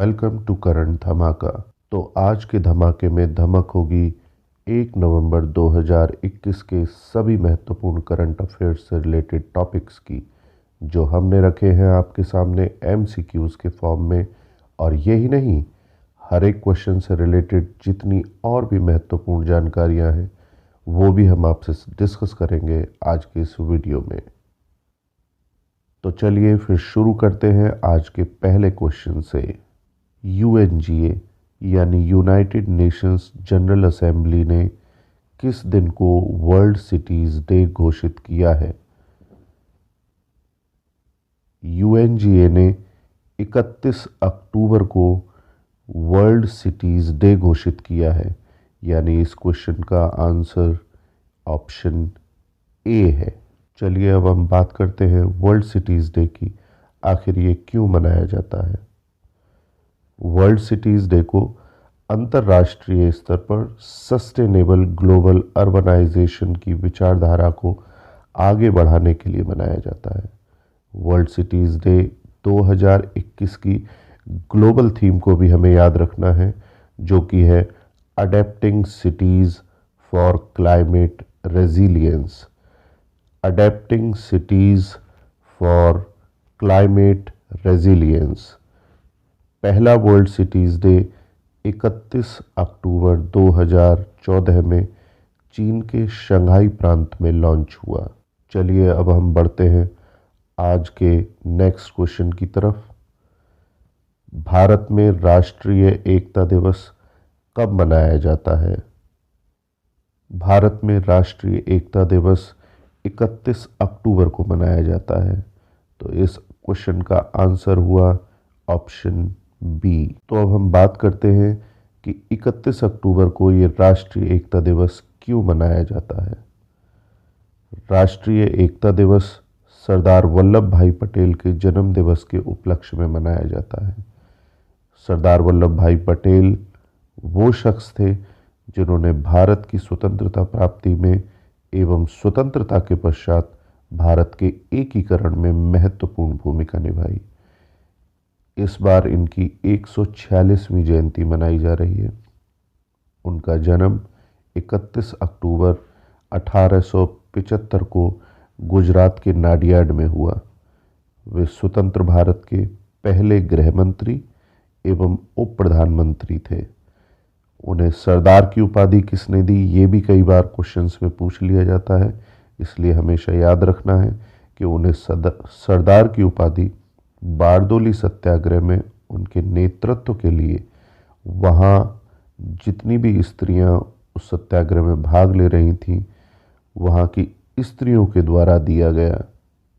Welcome to current धमाका। तो आज के धमाके में धमक होगी 1 नवंबर 2021 के सभी महत्वपूर्ण करंट अफेयर्स से रिलेटेड टॉपिक्स की, जो हमने रखे हैं आपके सामने एमसीक्यूज़ के फॉर्म में। और यही नहीं, हर एक क्वेश्चन से रिलेटेड जितनी और भी महत्वपूर्ण जानकारियां हैं वो भी हम आपसे डिस्कस करेंगे आज के इस वीडियो में। तो चलिए फिर शुरू करते हैं आज के पहले क्वेश्चन से। यूएनजीए यानी यूनाइटेड नेशंस जनरल असेंबली ने किस दिन को वर्ल्ड सिटीज़ डे घोषित किया है? यूएनजीए ने 31 अक्टूबर को वर्ल्ड सिटीज़ डे घोषित किया है, यानी इस क्वेश्चन का आंसर ऑप्शन ए है। चलिए अब हम बात करते हैं वर्ल्ड सिटीज़ डे की। आखिर ये क्यों मनाया जाता है? वर्ल्ड सिटीज़ डे को अंतर्राष्ट्रीय स्तर पर सस्टेनेबल ग्लोबल अर्बनाइजेशन की विचारधारा को आगे बढ़ाने के लिए मनाया जाता है। वर्ल्ड सिटीज़ डे 2021 की ग्लोबल थीम को भी हमें याद रखना है, जो कि है adapting cities for climate resilience. Adapting cities for climate resilience. पहला वर्ल्ड सिटीज़ डे 31 अक्टूबर 2014 में चीन के शंघाई प्रांत में लॉन्च हुआ। चलिए अब हम बढ़ते हैं आज के नेक्स्ट क्वेश्चन की तरफ। भारत में राष्ट्रीय एकता दिवस कब मनाया जाता है? भारत में राष्ट्रीय एकता दिवस 31 अक्टूबर को मनाया जाता है। तो इस क्वेश्चन का आंसर हुआ ऑप्शन बी। तो अब हम बात करते हैं कि 31 अक्टूबर को ये राष्ट्रीय एकता दिवस क्यों मनाया जाता है। राष्ट्रीय एकता दिवस सरदार वल्लभ भाई पटेल के जन्म दिवस के उपलक्ष्य में मनाया जाता है। सरदार वल्लभ भाई पटेल वो शख्स थे जिन्होंने भारत की स्वतंत्रता प्राप्ति में एवं स्वतंत्रता के पश्चात भारत के एकीकरण में महत्वपूर्ण भूमिका निभाई। इस बार इनकी 146वीं जयंती मनाई जा रही है। उनका जन्म 31 अक्टूबर 1875 को गुजरात के नाडियाड में हुआ। वे स्वतंत्र भारत के पहले गृह मंत्री एवं उप प्रधानमंत्री थे। उन्हें सरदार की उपाधि किसने दी, ये भी कई बार क्वेश्चंस में पूछ लिया जाता है, इसलिए हमेशा याद रखना है कि उन्हें सरदार की उपाधि बारडोली सत्याग्रह में उनके नेतृत्व के लिए वहाँ जितनी भी स्त्रियाँ उस सत्याग्रह में भाग ले रही थीं, वहाँ की स्त्रियों के द्वारा दिया गया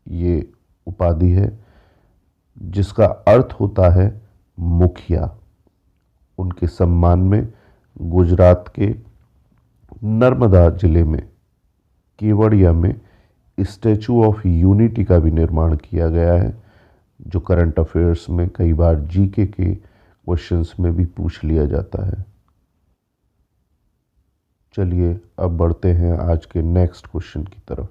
ये उपाधि है, जिसका अर्थ होता है मुखिया। उनके सम्मान में गुजरात के नर्मदा जिले में केवड़िया में स्टैचू ऑफ यूनिटी का भी निर्माण किया गया है, जो करंट अफेयर्स में कई बार जीके के क्वेश्चंस में भी पूछ लिया जाता है। चलिए अब बढ़ते हैं आज के नेक्स्ट क्वेश्चन की तरफ।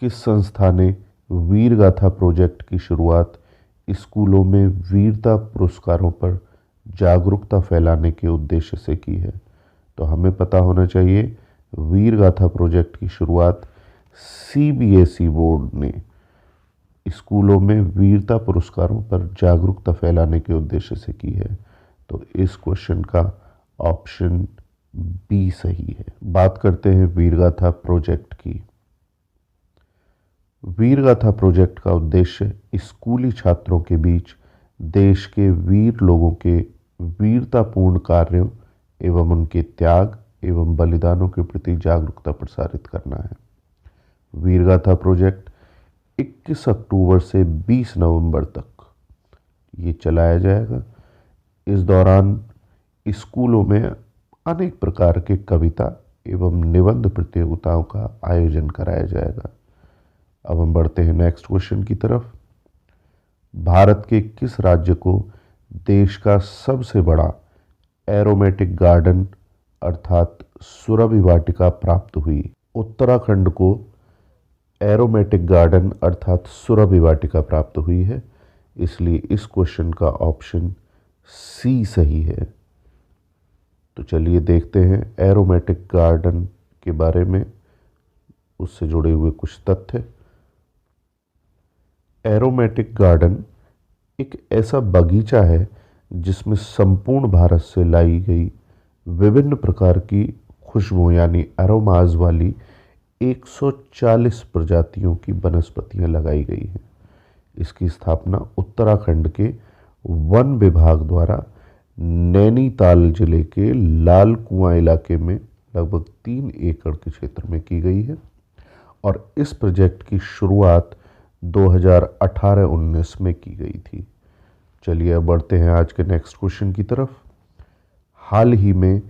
किस संस्था ने वीर गाथा प्रोजेक्ट की शुरुआत स्कूलों में वीरता पुरस्कारों पर जागरूकता फैलाने के उद्देश्य से की है? तो हमें पता होना चाहिए, वीर गाथा प्रोजेक्ट की शुरुआत सीबीएसई बोर्ड ने स्कूलों में वीरता पुरस्कारों पर जागरूकता फैलाने के उद्देश्य से की है। तो इस क्वेश्चन का ऑप्शन बी सही है। बात करते हैं वीरगाथा प्रोजेक्ट की। वीरगाथा प्रोजेक्ट का उद्देश्य स्कूली छात्रों के बीच देश के वीर लोगों के वीरतापूर्ण कार्यों एवं उनके त्याग एवं बलिदानों के प्रति जागरूकता प्रसारित करना है। वीरगाथा प्रोजेक्ट 21 अक्टूबर से 20 नवंबर तक ये चलाया जाएगा। इस दौरान स्कूलों में अनेक प्रकार के कविता एवं निबंध प्रतियोगिताओं का आयोजन कराया जाएगा। अब हम बढ़ते हैं नेक्स्ट क्वेश्चन की तरफ। भारत के किस राज्य को देश का सबसे बड़ा एरोमेटिक गार्डन अर्थात सुरभि वाटिका प्राप्त हुई? उत्तराखंड को एरोमेटिक गार्डन अर्थात सुरभि वाटिका प्राप्त हुई है, इसलिए इस क्वेश्चन का ऑप्शन सी सही है। तो चलिए देखते हैं एरोमेटिक गार्डन के बारे में, उससे जुड़े हुए कुछ तथ्य। एरोमेटिक गार्डन एक ऐसा बगीचा है जिसमें संपूर्ण भारत से लाई गई विभिन्न प्रकार की खुशबू यानी एरोमाज वाली 140 प्रजातियों की वनस्पतियां लगाई गई हैं। इसकी स्थापना उत्तराखंड के वन विभाग द्वारा नैनीताल जिले के लाल कुआं इलाके में लगभग 3 एकड़ के क्षेत्र में की गई है और इस प्रोजेक्ट की शुरुआत 2018-19 में की गई थी। चलिए अब बढ़ते हैं आज के नेक्स्ट क्वेश्चन की तरफ। हाल ही में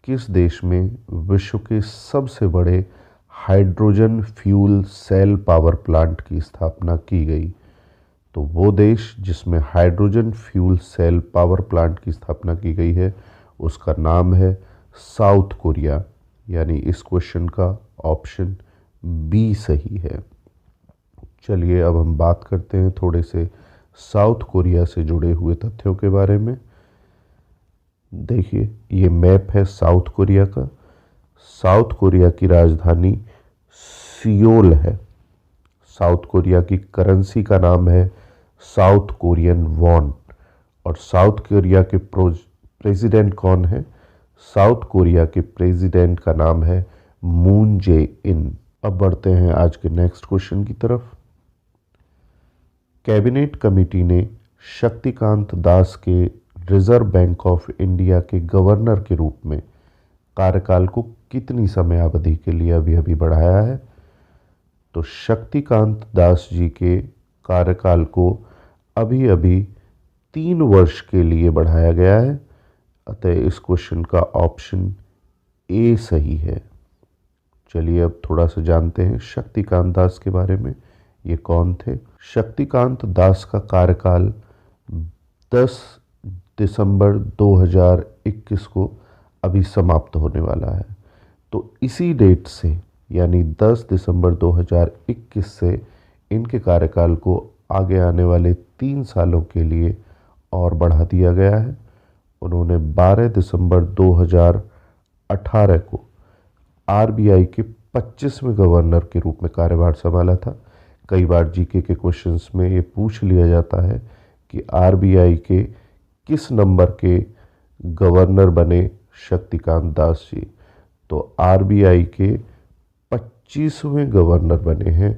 किस देश में विश्व के सबसे बड़े hydrogen fuel cell power plant की स्थापना की गई? तो वो देश जिसमें hydrogen fuel cell power plant की स्थापना की गई है उसका नाम है साउथ कोरिया, यानी इस क्वेश्चन का ऑप्शन बी सही है। चलिए अब हम बात करते हैं थोड़े से साउथ कोरिया से जुड़े हुए तथ्यों के बारे में। देखिए ये मैप है साउथ कोरिया का। साउथ कोरिया की राजधानी सियोल है। साउथ कोरिया की करेंसी का नाम है साउथ कोरियन वॉन। और साउथ कोरिया के प्रेसिडेंट कौन है? साउथ कोरिया के प्रेसिडेंट का नाम है मून जे इन। अब बढ़ते हैं आज के नेक्स्ट क्वेश्चन की तरफ। कैबिनेट कमेटी ने शक्तिकांत दास के रिजर्व बैंक ऑफ इंडिया के गवर्नर के रूप में कार्यकाल को कितनी समयावधि के लिए अभी बढ़ाया है? तो शक्तिकांत दास जी के कार्यकाल को अभी 3 वर्ष के लिए बढ़ाया गया है। अतः इस क्वेश्चन का ऑप्शन ए सही है। चलिए अब थोड़ा सा जानते हैं शक्तिकांत दास के बारे में। ये कौन थे? शक्तिकांत दास का कार्यकाल 10 दिसंबर 2021 को अभी समाप्त होने वाला है। तो इसी डेट से यानी 10 दिसंबर 2021 से इनके कार्यकाल को आगे आने वाले 3 सालों के लिए और बढ़ा दिया गया है। उन्होंने 12 दिसंबर 2018 को आरबीआई के 25वें गवर्नर के रूप में कार्यभार संभाला था। कई बार जीके के क्वेश्चंस में ये पूछ लिया जाता है कि आरबीआई के किस नंबर के गवर्नर बने शक्तिकांत दास जी? तो आरबीआई के 25वें गवर्नर बने हैं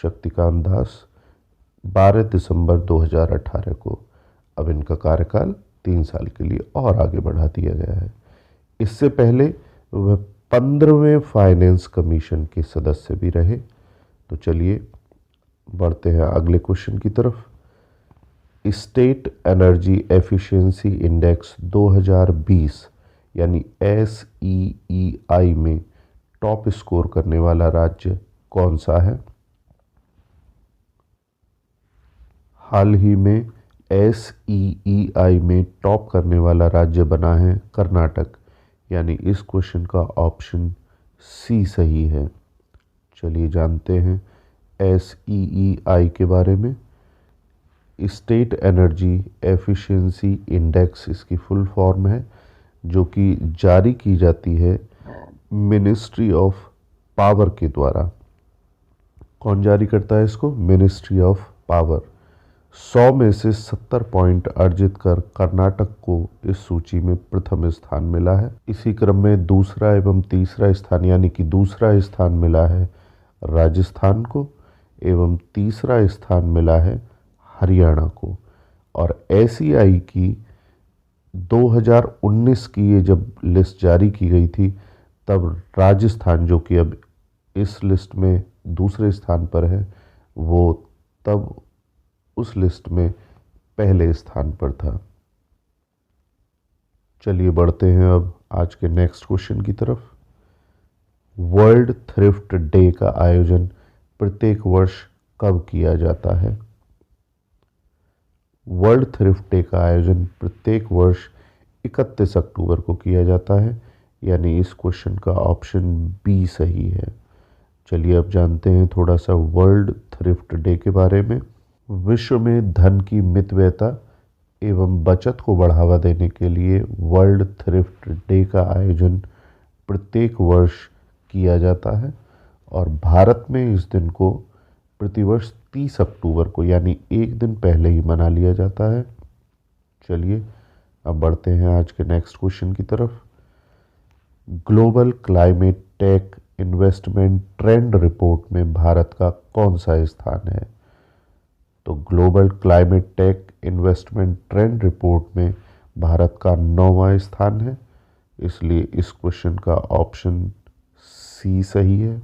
शक्तिकांत दास 12 दिसंबर 2018 को। अब इनका कार्यकाल 3 साल के लिए और आगे बढ़ा दिया गया है। इससे पहले वह 15वें फाइनेंस कमीशन के सदस्य भी रहे। तो चलिए बढ़ते हैं अगले क्वेश्चन की तरफ। स्टेट एनर्जी एफिशिएंसी इंडेक्स 2020 यानी SEEI में टॉप स्कोर करने वाला राज्य कौन सा है? हाल ही में SEEI में टॉप करने वाला राज्य बना है कर्नाटक, यानी इस क्वेश्चन का ऑप्शन सी सही है। चलिए जानते हैं SEEI के बारे में। स्टेट एनर्जी एफिशिएंसी इंडेक्स इसकी फुल फॉर्म है, जो कि जारी की जाती है मिनिस्ट्री ऑफ पावर के द्वारा। कौन जारी करता है इसको? Ministry of power. 100 में से 70 पॉइंट अर्जित कर कर्नाटक को इस सूची में प्रथम स्थान मिला है। इसी क्रम में दूसरा एवं तीसरा स्थान यानी कि दूसरा स्थान मिला है राजस्थान को एवं तीसरा स्थान मिला है हरियाणा को। और SEI की 2019 की ये जब लिस्ट जारी की गई थी तब राजस्थान, जो कि अब इस लिस्ट में दूसरे स्थान पर है, वो तब उस लिस्ट में पहले स्थान पर था। चलिए बढ़ते हैं अब आज के नेक्स्ट क्वेश्चन की तरफ। वर्ल्ड थ्रिफ्ट डे का आयोजन प्रत्येक वर्ष कब किया जाता है? वर्ल्ड थ्रिफ्ट डे का आयोजन प्रत्येक वर्ष 31 अक्टूबर को किया जाता है, यानी इस क्वेश्चन का ऑप्शन बी सही है। चलिए अब जानते हैं थोड़ा सा वर्ल्ड थ्रिफ्ट डे के बारे में। विश्व में धन की मितव्ययता एवं बचत को बढ़ावा देने के लिए वर्ल्ड थ्रिफ्ट डे का आयोजन प्रत्येक वर्ष किया जाता है और भारत में इस दिन को प्रतिवर्ष 30 अक्टूबर को यानी एक दिन पहले ही मना लिया जाता है। चलिए अब बढ़ते हैं आज के नेक्स्ट क्वेश्चन की तरफ। Global climate tech investment trend report में भारत का कौन सा स्थान है? तो global climate tech investment trend report में भारत का 9वां स्थान है, इसलिए इस क्वेश्चन का ऑप्शन सी सही है।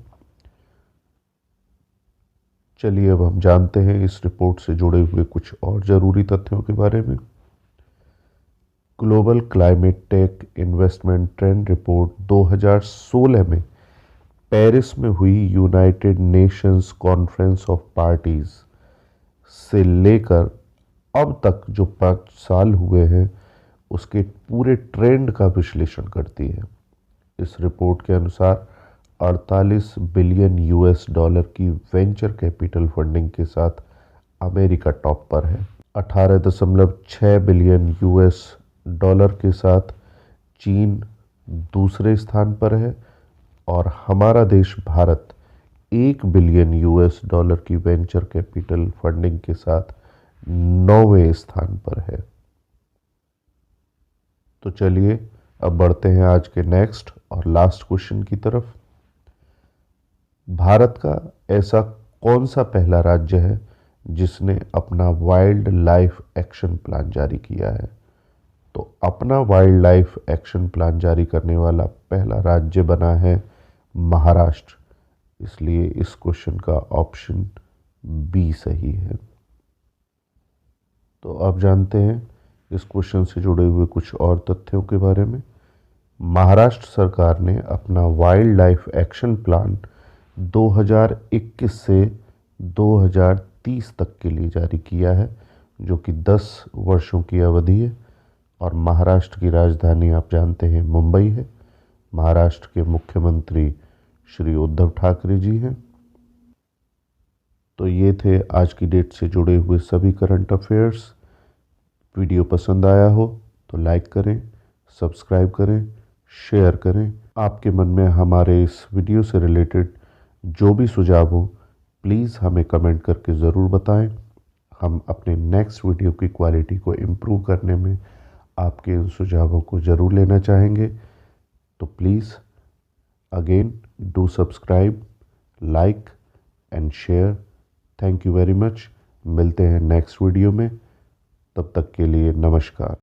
चलिए अब हम जानते हैं इस रिपोर्ट से जुड़े हुए कुछ और ज़रूरी तथ्यों के बारे में। Global climate tech investment trend report 2016 में पेरिस में हुई United Nations conference of parties से लेकर अब तक जो 5 साल हुए हैं उसके पूरे ट्रेंड का विश्लेषण करती है। इस रिपोर्ट के अनुसार 48 बिलियन यूएस डॉलर की वेंचर कैपिटल फंडिंग के साथ अमेरिका टॉप पर है। 18.6 बिलियन यूएस डॉलर के साथ चीन दूसरे स्थान पर है और हमारा देश भारत 1 बिलियन यूएस डॉलर की वेंचर कैपिटल फंडिंग के साथ 9वें स्थान पर है। तो चलिए अब बढ़ते हैं आज के नेक्स्ट और लास्ट क्वेश्चन की तरफ। भारत का ऐसा कौन सा पहला राज्य है जिसने अपना वाइल्ड लाइफ एक्शन प्लान जारी किया है? तो अपना वाइल्ड लाइफ एक्शन प्लान जारी करने वाला पहला राज्य बना है महाराष्ट्र, इसलिए इस क्वेश्चन का ऑप्शन बी सही है। तो अब जानते हैं इस क्वेश्चन से जुड़े हुए कुछ और तथ्यों के बारे में। महाराष्ट्र सरकार ने अपना वाइल्ड लाइफ एक्शन प्लान 2021 से 2030 तक के लिए जारी किया है, जो कि 10 वर्षों की अवधि है और महाराष्ट्र की राजधानी आप जानते हैं मुंबई है। महाराष्ट्र के मुख्यमंत्री श्री उद्धव ठाकरे जी हैं। तो ये थे आज की डेट से जुड़े हुए सभी करंट अफेयर्स। वीडियो पसंद आया हो तो लाइक करें, सब्सक्राइब करें, शेयर करें। आपके मन में हमारे इस वीडियो से रिलेटेड जो भी सुझाव हो प्लीज़ हमें कमेंट करके ज़रूर बताएं। हम अपने नेक्स्ट वीडियो की क्वालिटी को इम्प्रूव करने में आपके इन सुझावों को ज़रूर लेना चाहेंगे। तो please again do subscribe, like and share. Thank you very much. मिलते हैं नेक्स्ट वीडियो में, तब तक के लिए नमस्कार।